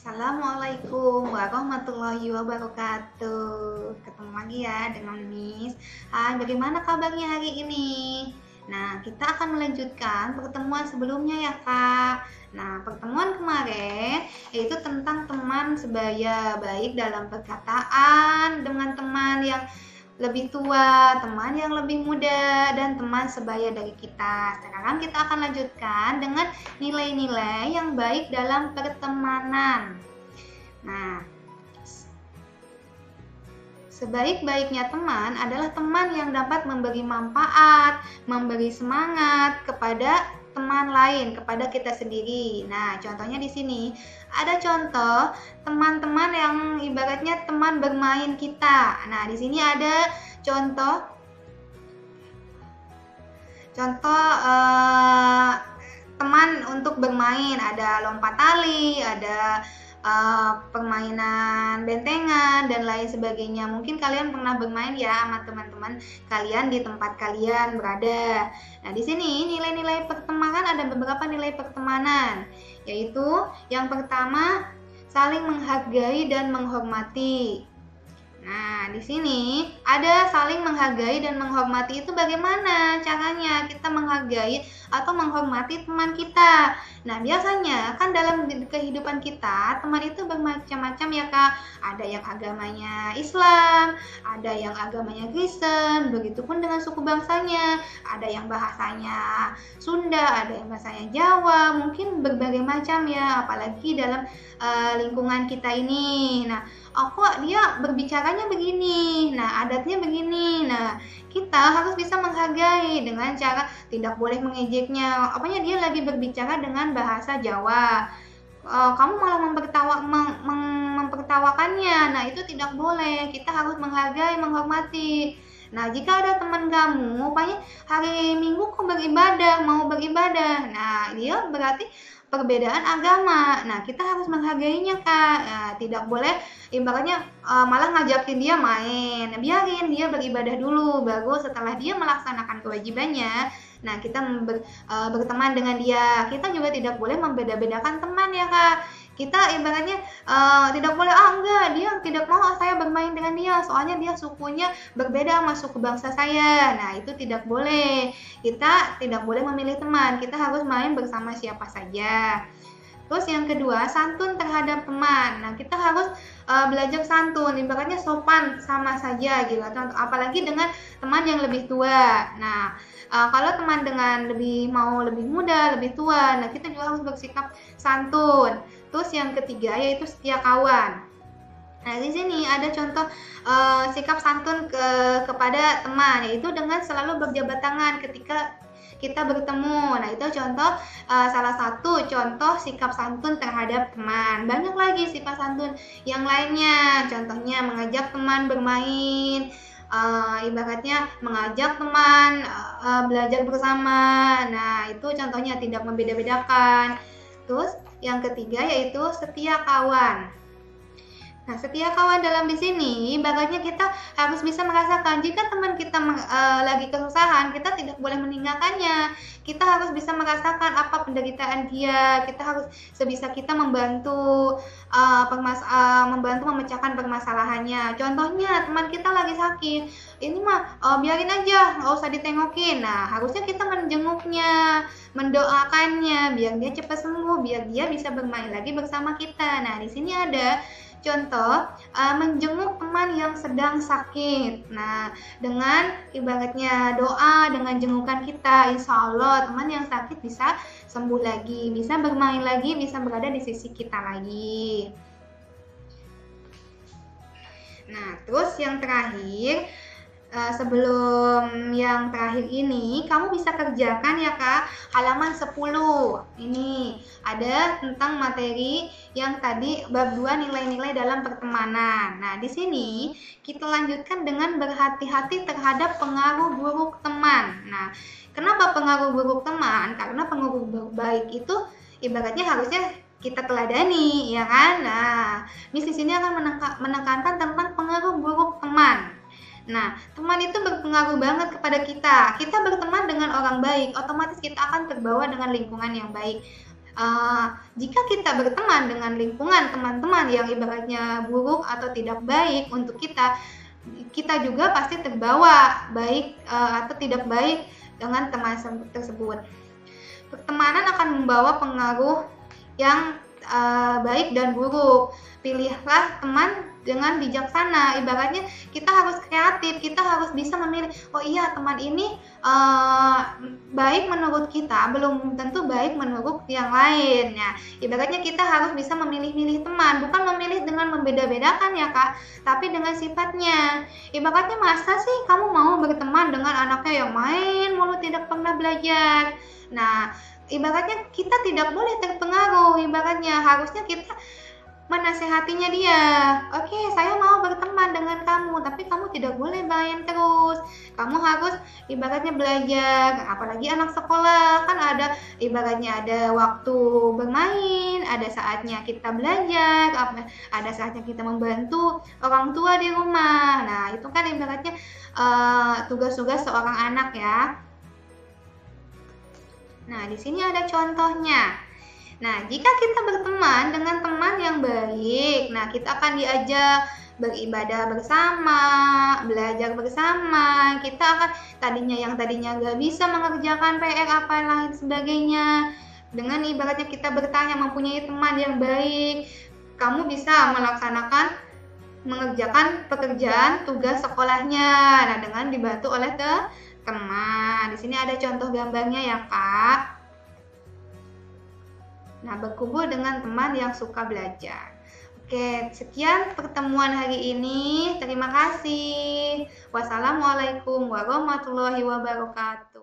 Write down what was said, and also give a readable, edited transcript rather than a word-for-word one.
Assalamualaikum warahmatullahi wabarakatuh. Ketemu lagi ya dengan Miss. Hai, bagaimana kabarnya hari ini? Nah, kita akan melanjutkan pertemuan sebelumnya ya, Kak. Nah, pertemuan kemarin yaitu tentang teman sebaya, baik dalam perkataan dengan teman yang lebih tua, teman yang lebih muda, dan teman sebaya dari kita. Sekarang kita akan lanjutkan dengan nilai-nilai yang baik dalam pertemanan. Nah, sebaik-baiknya teman adalah teman yang dapat memberi manfaat, memberi semangat kepada teman lain, kepada kita sendiri. Nah, contohnya di sini ada contoh teman-teman yang ibaratnya teman bermain kita. Nah, di sini ada contoh teman untuk bermain, ada lompat tali, ada permainan bentengan dan lain sebagainya. Mungkin kalian pernah bermain ya sama teman-teman kalian di tempat kalian berada. Nah, di sini nilai-nilai pertemanan, ada beberapa nilai pertemanan, yaitu yang pertama saling menghargai dan menghormati. Nah, di sini ada saling menghargai dan menghormati. Itu bagaimana caranya kita menghargai atau menghormati teman kita? Nah, biasanya kan dalam kehidupan kita, teman itu bermacam-macam ya, Kak. Ada yang agamanya Islam, ada yang agamanya Kristen, begitupun dengan suku bangsanya. Ada yang bahasanya Sunda, ada yang bahasanya Jawa, mungkin berbagai macam ya, apalagi dalam lingkungan kita ini. Nah, kok dia berbicaranya begini, nah adatnya begini. Nah, kita harus bisa menghargai dengan cara tidak boleh mengejeknya. Apanya dia lagi berbicara dengan bahasa Jawa, kamu malah mempertawakannya. Nah, itu tidak boleh. Kita harus menghargai, menghormati. Nah, jika ada teman kamu, apanya hari Minggu kok mau beribadah. Nah, dia berarti perbedaan agama. Nah, kita harus menghargainya, Kak. Nah, tidak boleh ibaratnya malah ngajakin dia main. Biarin dia beribadah dulu, baru setelah dia melaksanakan kewajibannya, nah kita berteman dengan dia. Kita juga tidak boleh membeda-bedakan teman ya, Kak. Kita ibaratnya tidak boleh, enggak, dia tidak mau saya bermain dengan dia, soalnya dia sukunya berbeda sama suku bangsa saya. Nah, itu tidak boleh. Kita tidak boleh memilih teman, kita harus main bersama siapa saja. Terus yang kedua, santun terhadap teman. Nah, kita harus belajar santun, ibaratnya sopan sama saja gitu. Apalagi dengan teman yang lebih tua. Nah, kalau teman dengan lebih muda, lebih tua, nah kita juga harus bersikap santun. Terus yang ketiga yaitu setia kawan. Nah, di sini ada contoh sikap santun kepada teman, yaitu dengan selalu berjabat tangan ketika kita bertemu. Nah, itu contoh salah satu contoh sikap santun terhadap teman. Banyak lagi sikap santun yang lainnya. Contohnya mengajak teman bermain, ibaratnya mengajak teman belajar bersama. Nah, itu contohnya tidak membeda-bedakan. Terus yang ketiga yaitu setia kawan. Nah, setia kawan dalam di sini, ibaratnya kita harus bisa merasakan jika teman kita lagi kesusahan, kita tidak boleh meninggalkannya. Kita harus bisa merasakan apa penderitaan dia. Kita harus sebisa kita membantu memecahkan permasalahannya. Contohnya teman kita lagi sakit, ini mah biarin aja, nggak usah ditengokin. Nah, harusnya kita menjenguknya, mendoakannya biar dia cepat sembuh, biar dia bisa bermain lagi bersama kita. Nah, di sini ada contoh menjenguk teman yang sedang sakit. Nah, dengan ibaratnya doa, dengan jengukan kita, insya Allah teman yang sakit bisa sembuh lagi, bisa bermain lagi, bisa berada di sisi kita lagi. Nah, terus yang terakhir, sebelum yang terakhir ini, kamu bisa kerjakan ya, Kak, halaman 10. Ini ada tentang materi yang tadi bab 2 nilai-nilai dalam pertemanan. Nah, di sini kita lanjutkan dengan berhati-hati terhadap pengaruh buruk teman. Nah, kenapa pengaruh buruk teman? Karena pengaruh baik itu ibaratnya harusnya kita teladani, ya kan? Nah, Miss di sini akan menekankan tentang pengaruh buruk teman. Nah, teman itu berpengaruh banget kepada kita. Kita berteman dengan orang baik, otomatis kita akan terbawa dengan lingkungan yang baik. Jika kita berteman dengan lingkungan teman-teman yang ibaratnya buruk atau tidak baik untuk kita, kita juga pasti terbawa baik atau tidak baik dengan teman tersebut. Pertemanan akan membawa pengaruh yang baik dan buruk. Pilihlah teman dengan bijaksana. Ibaratnya kita harus kreatif, kita harus bisa memilih. Oh iya, teman ini baik menurut kita, belum tentu baik menurut yang lain. Ya, ibaratnya kita harus bisa memilih-milih teman, bukan memilih dengan membeda-bedakan ya Kak, tapi dengan sifatnya. Ibaratnya masa sih kamu mau berteman dengan anaknya yang main mulu tidak pernah belajar. Nah, ibaratnya kita tidak boleh terpengaruh, ibaratnya harusnya kita menasehatinya dia. Oke, saya mau berteman dengan kamu, tapi kamu tidak boleh main terus. Kamu harus ibaratnya belajar, apalagi anak sekolah kan ada ibaratnya ada waktu bermain, ada saatnya kita belajar, ada saatnya kita membantu orang tua di rumah. Nah, itu kan ibaratnya tugas-tugas seorang anak ya. Nah, di sini ada contohnya. Nah, jika kita berteman dengan teman yang baik, nah kita akan diajak beribadah bersama, belajar bersama. Kita akan tadinya nggak bisa mengerjakan PR apa lain sebagainya. Dengan ibaratnya kita bertanya, mempunyai teman yang baik, kamu bisa mengerjakan pekerjaan tugas sekolahnya. Nah, dengan dibantu oleh teman. Di sini ada contoh gambarnya ya, Kak. Nah, berkumpul dengan teman yang suka belajar. Oke, sekian pertemuan hari ini. Terima kasih. Wassalamualaikum warahmatullahi wabarakatuh.